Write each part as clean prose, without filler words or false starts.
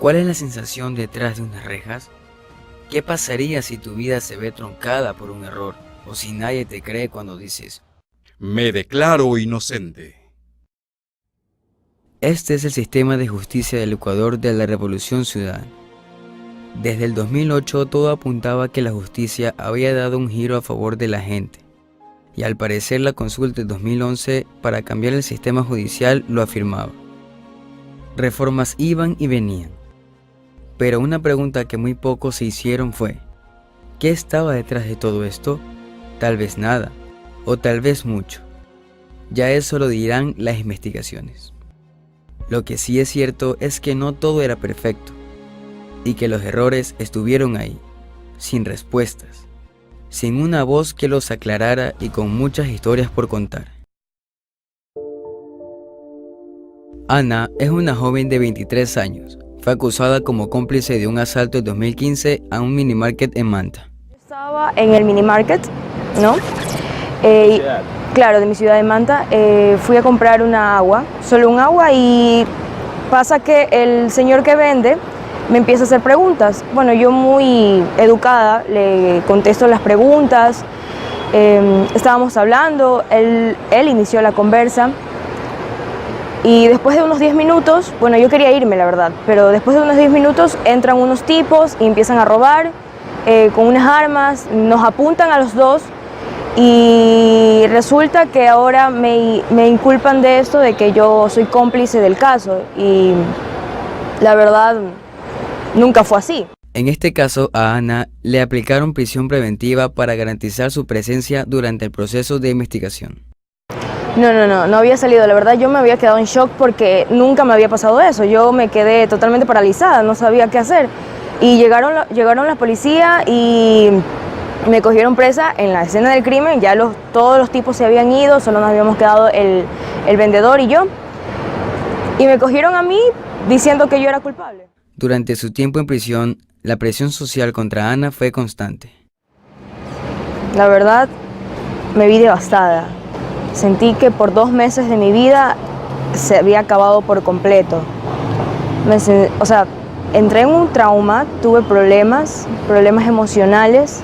¿Cuál es la sensación detrás de unas rejas? ¿Qué pasaría si tu vida se ve truncada por un error? O si nadie te cree cuando dices, me declaro inocente. este es el sistema de justicia del Ecuador de la Revolución Ciudadana. Desde el 2008 todo apuntaba a que la justicia había dado un giro a favor de la gente. Y al parecer la consulta de 2011 para cambiar el sistema judicial lo afirmaba. Reformas iban y venían. Pero una pregunta que muy pocos se hicieron fue, ¿qué estaba detrás de todo esto? Tal vez nada, o tal vez mucho. Ya eso lo dirán las investigaciones. Lo que sí es cierto es que no todo era perfecto, y que los errores estuvieron ahí, sin respuestas, sin una voz que los aclarara y con muchas historias por contar. Ana es una joven de 23 años. Fue acusada como cómplice de un asalto en 2015 a un minimarket en Manta. Estaba en el minimarket, ¿no? Claro, de mi ciudad de Manta. Fui a comprar una agua, solo un agua, y pasa que el señor que vende me empieza a hacer preguntas. Bueno, yo muy educada le contesto las preguntas. Estábamos hablando, él inició la conversa. Y después de unos 10 minutos, bueno, yo quería irme, la verdad, pero después de unos 10 minutos entran unos tipos y empiezan a robar con unas armas, nos apuntan a los dos y resulta que ahora me inculpan de esto, de que yo soy cómplice del caso, y la verdad nunca fue así. En este caso, a Ana le aplicaron prisión preventiva para garantizar su presencia durante el proceso de investigación. No había salido, la verdad yo me había quedado en shock porque nunca me había pasado eso, yo me quedé totalmente paralizada, no sabía qué hacer. Y llegaron la policía y me cogieron presa en la escena del crimen, ya todos los tipos se habían ido, solo nos habíamos quedado el vendedor y yo. Y me cogieron a mí diciendo que yo era culpable. Durante su tiempo en prisión, la presión social contra Ana fue constante. La verdad, me vi devastada. Sentí que por 2 meses de mi vida se había acabado por completo. Entré en un trauma, tuve problemas emocionales.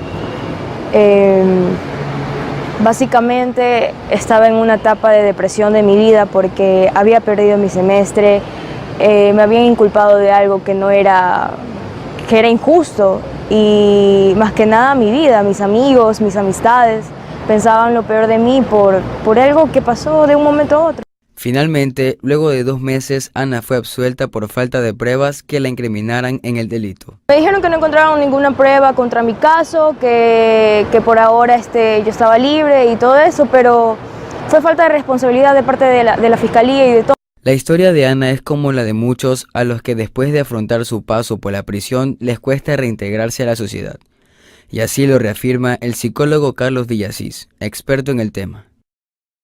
Básicamente estaba en una etapa de depresión de mi vida porque había perdido mi semestre, me habían inculpado de algo que era injusto, y más que nada mi vida, mis amigos, mis amistades pensaban lo peor de mí por algo que pasó de un momento a otro. Finalmente, luego de 2 meses, Ana fue absuelta por falta de pruebas que la incriminaran en el delito. Me dijeron que no encontraron ninguna prueba contra mi caso, que por ahora yo estaba libre y todo eso, pero fue falta de responsabilidad de parte de la fiscalía y de todo. La historia de Ana es como la de muchos a los que después de afrontar su paso por la prisión les cuesta reintegrarse a la sociedad. Y así lo reafirma el psicólogo Carlos Villasís, experto en el tema.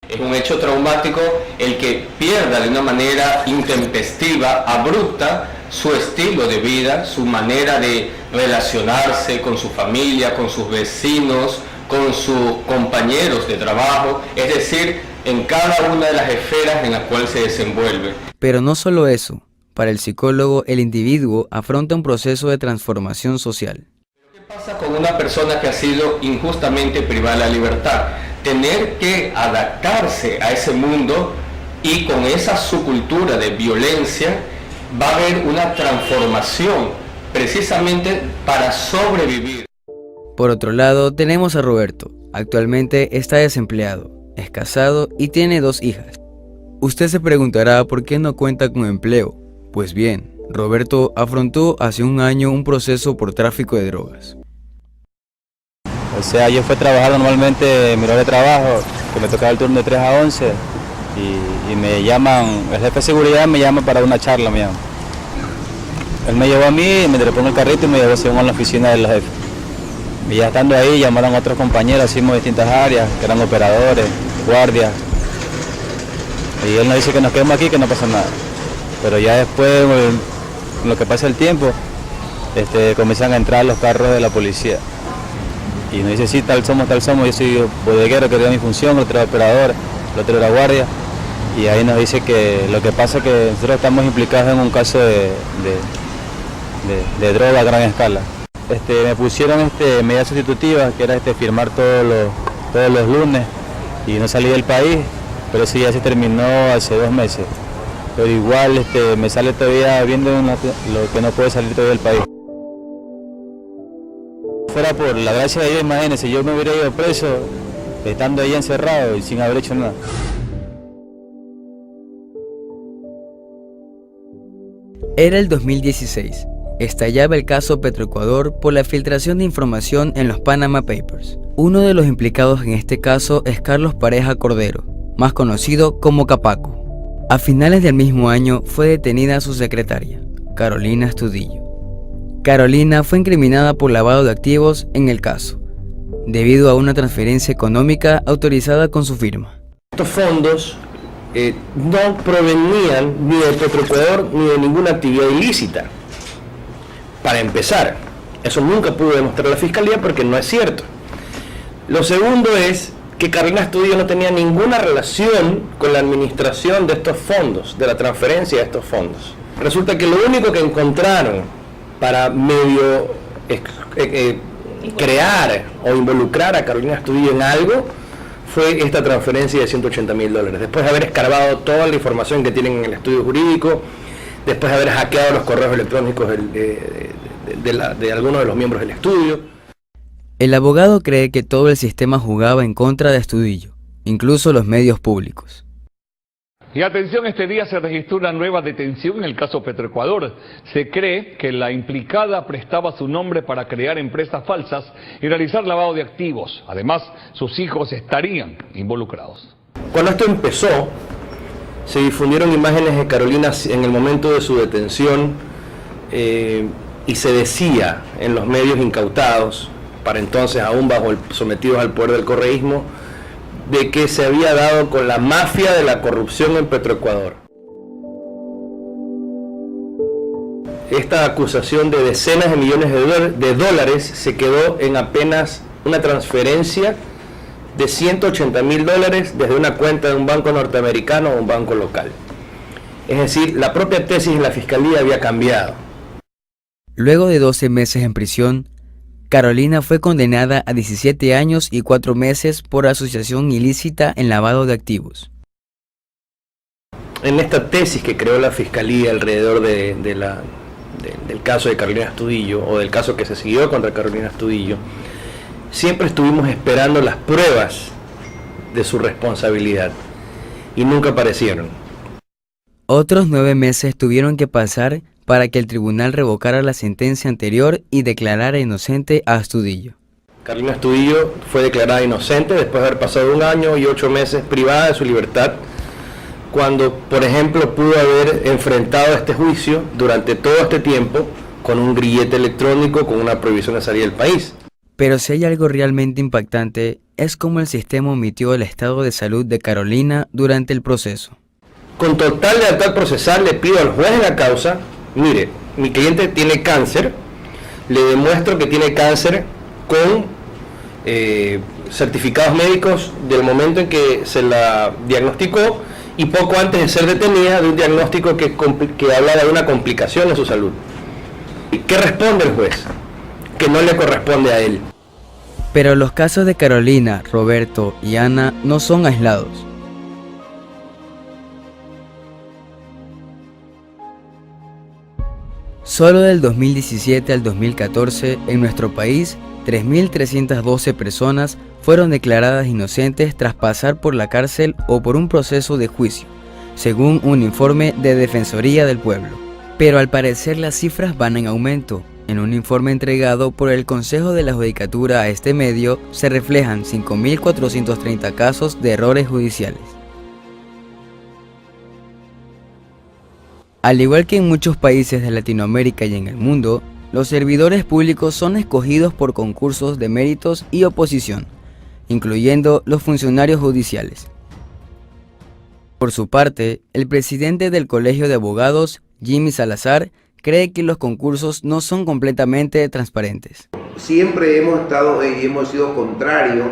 Es un hecho traumático el que pierda de una manera intempestiva, abrupta, su estilo de vida, su manera de relacionarse con su familia, con sus vecinos, con sus compañeros de trabajo, es decir, en cada una de las esferas en las cuales se desenvuelve. Pero no solo eso, para el psicólogo el individuo afronta un proceso de transformación social. ¿Qué pasa con una persona que ha sido injustamente privada de la libertad? Tener que adaptarse a ese mundo, y con esa subcultura de violencia va a haber una transformación precisamente para sobrevivir. Por otro lado, tenemos a Roberto. Actualmente está desempleado, es casado y tiene 2 hijas. Usted se preguntará por qué no cuenta con empleo. Pues bien, Roberto afrontó hace un año un proceso por tráfico de drogas. O sea, yo fui a trabajar normalmente en mi hora de trabajo, que me tocaba el turno de 3 a 11, y me llaman, el jefe de seguridad me llama para una charla, me llama. Él me llevó a mí, me le pongo el carrito y me llevó según a la oficina del jefe. Y ya estando ahí, llamaron a otros compañeros, hicimos distintas áreas, que eran operadores, guardias. Y él nos dice que nos quedemos aquí, que no pasa nada. Pero ya después, en lo que pasa el tiempo, comienzan a entrar los carros de la policía. Y nos dice, sí, tal somos, yo soy bodeguero, que era mi función, el otro era operador, el otro era guardia. Y ahí nos dice que lo que pasa es que nosotros estamos implicados en un caso de de droga a gran escala. Me pusieron medidas sustitutivas, que era firmar todos los lunes y no salí del país, pero eso ya se terminó hace 2 meses. Pero igual me sale todavía viendo lo que no puede salir todavía del país. Fuera por la gracia de Dios, imagínense, yo me hubiera ido preso estando ahí encerrado y sin haber hecho nada. Era el 2016. Estallaba el caso Petroecuador por la filtración de información en los Panama Papers. Uno de los implicados en este caso es Carlos Pareja Cordero, más conocido como Capaco. A finales del mismo año fue detenida su secretaria, Carolina Astudillo. Carolina fue incriminada por lavado de activos en el caso, debido a una transferencia económica autorizada con su firma. Estos fondos no provenían ni de Petroecuador ni de ninguna actividad ilícita. Para empezar, eso nunca pudo demostrar la Fiscalía porque no es cierto. Lo segundo es que Carolina Astudillo no tenía ninguna relación con la administración de estos fondos, de la transferencia de estos fondos. Resulta que lo único que encontraron para medio crear o involucrar a Carolina Astudillo en algo fue esta transferencia de $180.000. Después de haber escarbado toda la información que tienen en el estudio jurídico, después de haber hackeado los correos electrónicos de algunos de los miembros del estudio. El abogado cree que todo el sistema jugaba en contra de Astudillo, incluso los medios públicos. Y atención, este día se registró una nueva detención en el caso Petroecuador. Se cree que la implicada prestaba su nombre para crear empresas falsas y realizar lavado de activos. Además, sus hijos estarían involucrados. Cuando esto empezó, se difundieron imágenes de Carolina en el momento de su detención y se decía en los medios incautados, para entonces aún sometidos al poder del correísmo, de que se había dado con la mafia de la corrupción en Petroecuador. Esta acusación de decenas de millones de dólares se quedó en apenas una transferencia de $180.000 desde una cuenta de un banco norteamericano o un banco local. Es decir, la propia tesis de la Fiscalía había cambiado. Luego de 12 meses en prisión, Carolina fue condenada a 17 años y 4 meses por asociación ilícita en lavado de activos. En esta tesis que creó la Fiscalía alrededor del caso de Carolina Astudillo, o del caso que se siguió contra Carolina Astudillo, siempre estuvimos esperando las pruebas de su responsabilidad y nunca aparecieron. Otros 9 meses tuvieron que pasar para que el tribunal revocara la sentencia anterior y declarara inocente a Astudillo. Carolina Astudillo fue declarada inocente después de haber pasado 1 año y 8 meses privada de su libertad, cuando, por ejemplo, pudo haber enfrentado este juicio durante todo este tiempo con un grillete electrónico con una prohibición de salir del país. Pero si hay algo realmente impactante, es cómo el sistema omitió el estado de salud de Carolina durante el proceso. Con total lealtad procesal le pido al juez de la causa: mire, mi cliente tiene cáncer, le demuestro que tiene cáncer con certificados médicos del momento en que se la diagnosticó y poco antes de ser detenida, de un diagnóstico que habla de una complicación de su salud. ¿Qué responde el juez? Que no le corresponde a él. Pero los casos de Carolina, Roberto y Ana no son aislados. Solo del 2017 al 2014, en nuestro país, 3.312 personas fueron declaradas inocentes tras pasar por la cárcel o por un proceso de juicio, según un informe de Defensoría del Pueblo. Pero al parecer las cifras van en aumento. En un informe entregado por el Consejo de la Judicatura a este medio, se reflejan 5.430 casos de errores judiciales. Al igual que en muchos países de Latinoamérica y en el mundo, los servidores públicos son escogidos por concursos de méritos y oposición, incluyendo los funcionarios judiciales. Por su parte, el presidente del Colegio de Abogados, Jimmy Salazar, cree que los concursos no son completamente transparentes. Siempre hemos estado y hemos sido contrarios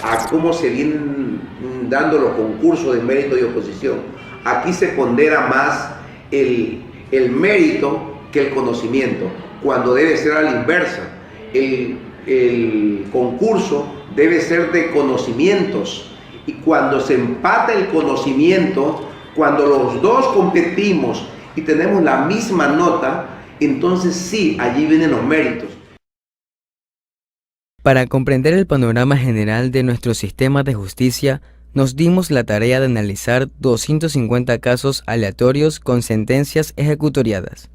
a cómo se vienen dando los concursos de mérito y oposición. Aquí se pondera más el mérito que el conocimiento, cuando debe ser a la inversa. El concurso debe ser de conocimientos, y cuando se empata el conocimiento, cuando los dos competimos y tenemos la misma nota, entonces sí, allí vienen los méritos. Para comprender el panorama general de nuestro sistema de justicia, nos dimos la tarea de analizar 250 casos aleatorios con sentencias ejecutoriadas.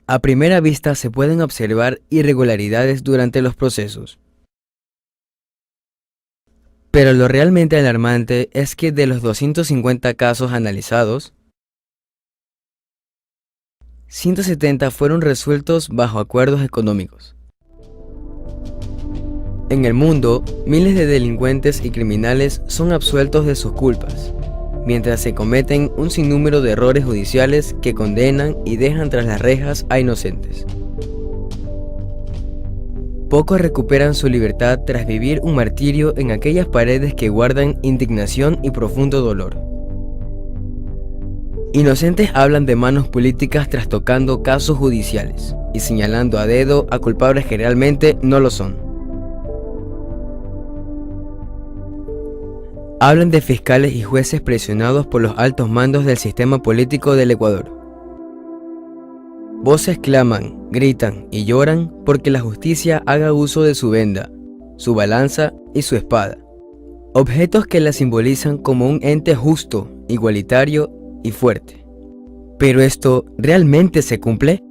A primera vista se pueden observar irregularidades durante los procesos. Pero lo realmente alarmante es que de los 250 casos analizados, 170 fueron resueltos bajo acuerdos económicos. En el mundo, miles de delincuentes y criminales son absueltos de sus culpas, mientras se cometen un sinnúmero de errores judiciales que condenan y dejan tras las rejas a inocentes. Pocos recuperan su libertad tras vivir un martirio en aquellas paredes que guardan indignación y profundo dolor. Inocentes hablan de manos políticas trastocando casos judiciales y señalando a dedo a culpables que realmente no lo son. Hablan de fiscales y jueces presionados por los altos mandos del sistema político del Ecuador. Voces claman, gritan y lloran porque la justicia haga uso de su venda, su balanza y su espada. Objetos que la simbolizan como un ente justo, igualitario y fuerte. ¿Pero esto realmente se cumple?